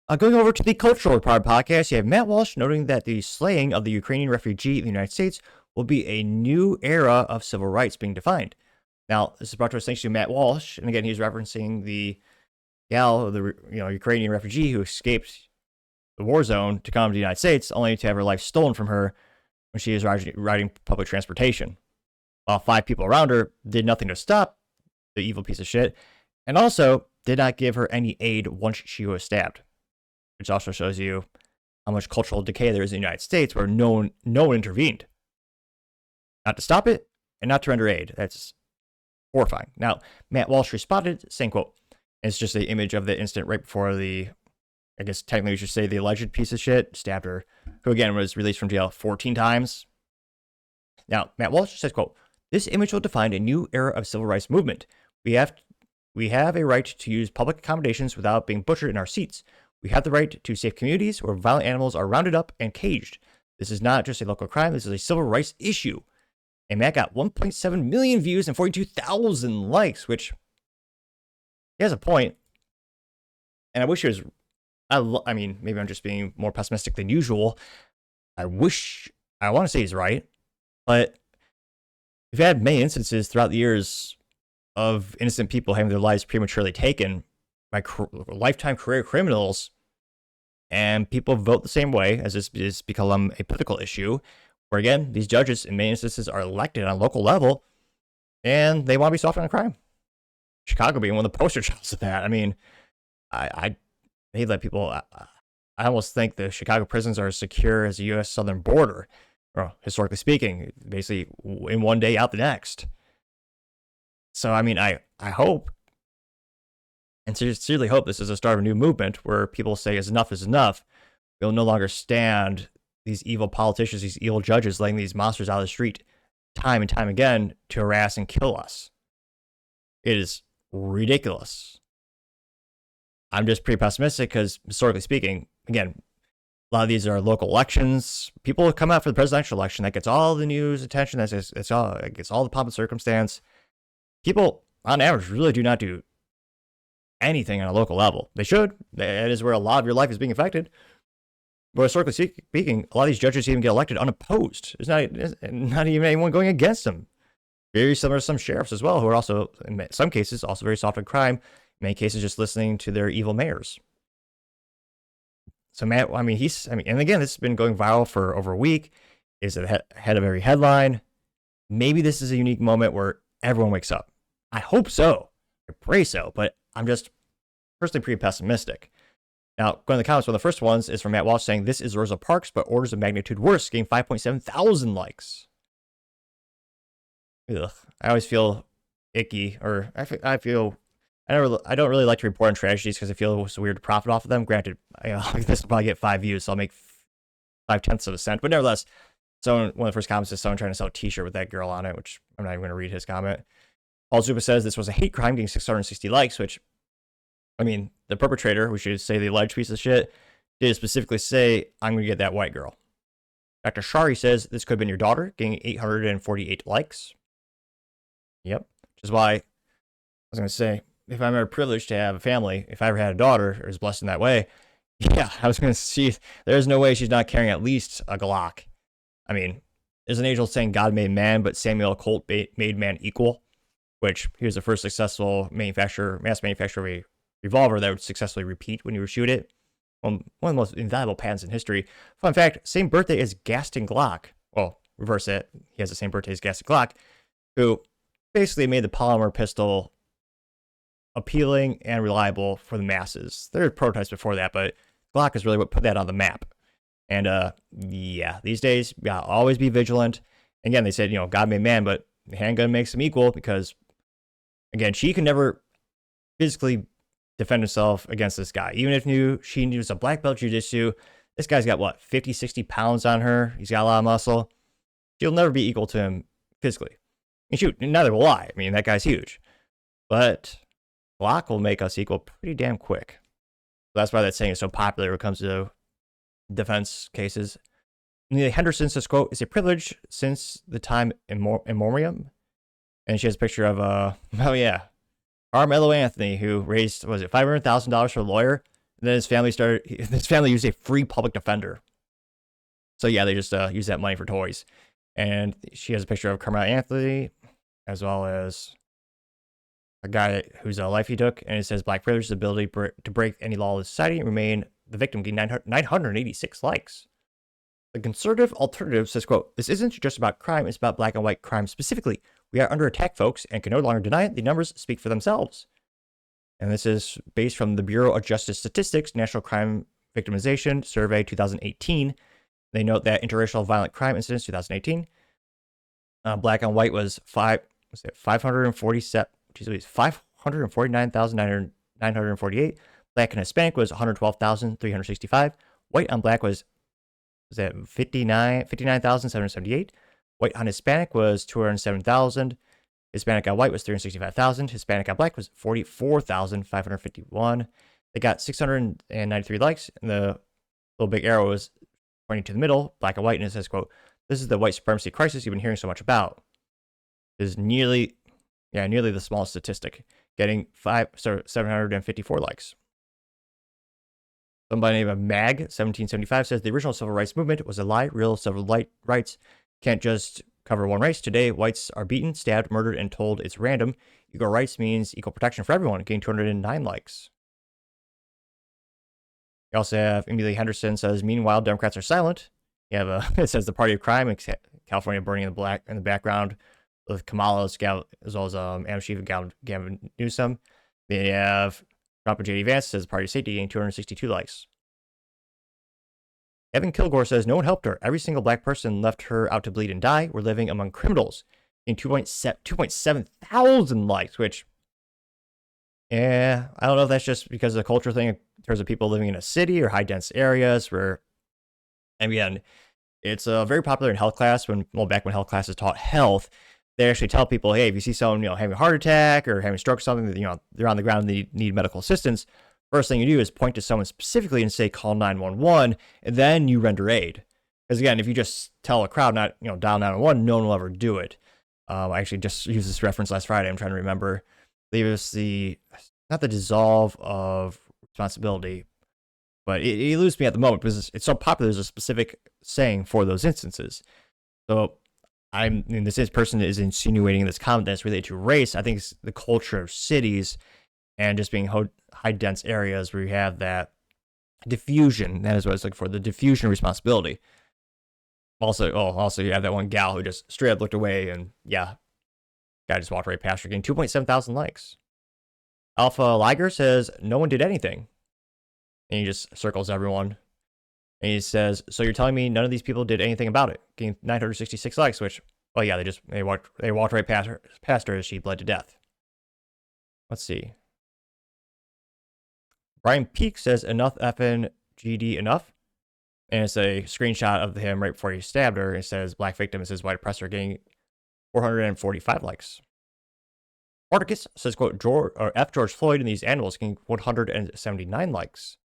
Going over to the cultural part podcast, you have Matt Walsh noting that the slaying of the Ukrainian refugee in the United States will be a new era of civil rights being defined. Now, this is brought to us thanks to Matt Walsh, and again, he's referencing the gal, the Ukrainian refugee who escaped the war zone to come to the United States, only to have her life stolen from her when she was riding public transportation. While 5 people around her did nothing to stop the evil piece of shit, and also did not give her any aid once she was stabbed, which also shows you how much cultural decay there is in the United States where no one intervened. Not to stop it, and not to render aid. That's horrifying. Now, Matt Walsh responded, saying, quote, it's just the image of the incident right before the, I guess technically we should say the alleged piece of shit stabbed her, who again was released from jail 14 times. Now, Matt Walsh says, quote, this image will define a new era of civil rights movement. We have a right to use public accommodations without being butchered in our seats. We have the right to safe communities where violent animals are rounded up and caged. This is not just a local crime. This is a civil rights issue. And Matt got 1.7 million views and 42,000 likes, which he has a point. And I wish it was, I mean, maybe I'm just being more pessimistic than usual. I want to say he's right, but we've had many instances throughout the years of innocent people having their lives prematurely taken by lifetime career criminals, and people vote the same way as this has become a political issue, where again, these judges in many instances are elected on a local level, and they want to be soft on crime. Chicago being one of the poster childs of that. I mean, they let people. I almost think the Chicago prisons are as secure as the U.S. southern border, well, historically speaking, basically in one day out the next. So, I mean, I hope, and sincerely hope this is the start of a new movement where people say enough is enough. We'll no longer stand these evil politicians, these evil judges letting these monsters out of the street time and time again to harass and kill us. It is ridiculous. I'm just pretty pessimistic because, historically speaking, again, a lot of these are local elections. People come out for the presidential election. That gets all the news attention. It gets all the pomp and circumstance. People, on average, really do not do anything on a local level. They should. That is where a lot of your life is being affected. But historically speaking, a lot of these judges even get elected unopposed. There's not even anyone going against them. Very similar to some sheriffs as well, who are also, in some cases, also very soft on crime. In many cases, just listening to their evil mayors. So Matt, and again, this has been going viral for over a week. Is the head of every headline. Maybe this is a unique moment where everyone wakes up. I hope so. I pray so. But I'm just personally pretty pessimistic. Now, going to the comments, one of the first ones is from Matt Walsh saying, this is Rosa Parks, but orders of magnitude worse, getting 5.7 thousand likes. Ugh. I always feel icky, or I don't really like to report on tragedies because I feel it's weird to profit off of them. Granted, this will probably get 5 views, so I'll make 0.5 of a cent. But nevertheless, one of the first comments is someone trying to sell a t-shirt with that girl on it, which I'm not even going to read his comment. Paul Zupa says this was a hate crime, getting 660 likes, which, I mean, the perpetrator, we should say the alleged piece of shit, did specifically say, I'm going to get that white girl. Dr. Shari says this could have been your daughter, getting 848 likes. Yep. Which is why I was going to say, if I'm ever privileged to have a family, if I ever had a daughter or was blessed in that way, yeah, I was going to see, there's no way she's not carrying at least a Glock. I mean, there's an age-old saying, God made man, but Samuel Colt made man equal, which he was the first successful mass manufacturer of a revolver that would successfully repeat when you would shoot it. One of the most invaluable patents in history. Fun fact, same birthday as Gaston Glock. Well, reverse it. He has the same birthday as Gaston Glock, who basically made the polymer pistol appealing and reliable for the masses. There were prototypes before that, but Glock is really what put that on the map. And yeah, these days, yeah, always be vigilant. Again, they said, God made man, but the handgun makes them equal because, again, she can never physically defend himself against this guy. Even if she was a black belt jiu-jitsu, this guy's got, what, 50, 60 pounds on her? He's got a lot of muscle. She'll never be equal to him physically. And shoot, neither will I. I mean, that guy's huge. But Glock will make us equal pretty damn quick. So that's why that saying is so popular when it comes to defense cases. Neely Henderson says, quote, it's a privilege since the time immemorial. And she has a picture of, Carmelo Anthony, who raised, $500,000 for a lawyer? And then his family used a free public defender. So yeah, they just use that money for toys. And she has a picture of Carmelo Anthony, as well as a guy whose life he took, and it says Black privilege's ability to break any law of society and remain the victim, gained 986 likes. The conservative alternative says, quote, "This isn't just about crime, it's about black and white crime specifically. We are under attack, folks, and can no longer deny it. The numbers speak for themselves." And this is based from the Bureau of Justice Statistics National Crime Victimization Survey 2018. They note that interracial violent crime incidents 2018, black and white was 549,948. Black and Hispanic was 112,365. White on black was that 59,778. White on Hispanic was 207,000. Hispanic on white was 365,000. Hispanic on black was 44,551. They got 693 likes, and the little big arrow is pointing to the middle, black and white, and it says, quote, "This is the white supremacy crisis you've been hearing so much about." It is nearly the smallest statistic, getting 754 likes. Somebody named Mag1775 says the original civil rights movement was a lie. Real civil rights can't just cover one race. Today, whites are beaten, stabbed, murdered, and told it's random. Equal rights means equal protection for everyone. Getting 209 likes. We also have Emily Henderson says, "Meanwhile, Democrats are silent." You have it says the party of crime in California burning in the background with Kamala as well as Adam Schiff and Gavin Newsom. They have Trump and JD Vance says the party of safety getting 262 likes. Evan Kilgore says no one helped her. Every single black person left her out to bleed and die. We're living among criminals. In 2.7 thousand likes, which, yeah, I don't know if that's just because of the culture thing in terms of people living in a city or high dense areas where, and again, it's very popular in health class back when health classes taught health. They actually tell people, hey, if you see someone, having a heart attack or having a stroke or something, they're on the ground and they need medical assistance. First thing you do is point to someone specifically and say, call 911, and then you render aid. Because again, if you just tell a crowd not, dial 911, no one will ever do it. I actually just used this reference last Friday. I'm trying to remember. I believe it was not the dissolve of responsibility, but it eludes me at the moment because it's so popular. There's a specific saying for those instances. So this person is insinuating this comment that's related to race. I think it's the culture of cities and just being high dense areas where you have that diffusion. That is what it's looking for, the diffusion of responsibility. Also you have that one gal who just straight up looked away and guy just walked right past her, getting 2.7 thousand likes. Alpha Liger says no one did anything. And he just circles everyone. And he says, so you're telling me none of these people did anything about it? Getting 966 likes, which, they walked right past her as she bled to death. Let's see. Brian Peake says, enough effing GD enough. And it's a screenshot of him right before he stabbed her. It says, black victim. It says, white oppressor, getting 445 likes. Spartacus says, quote, F. George Floyd and these animals, getting 179 likes.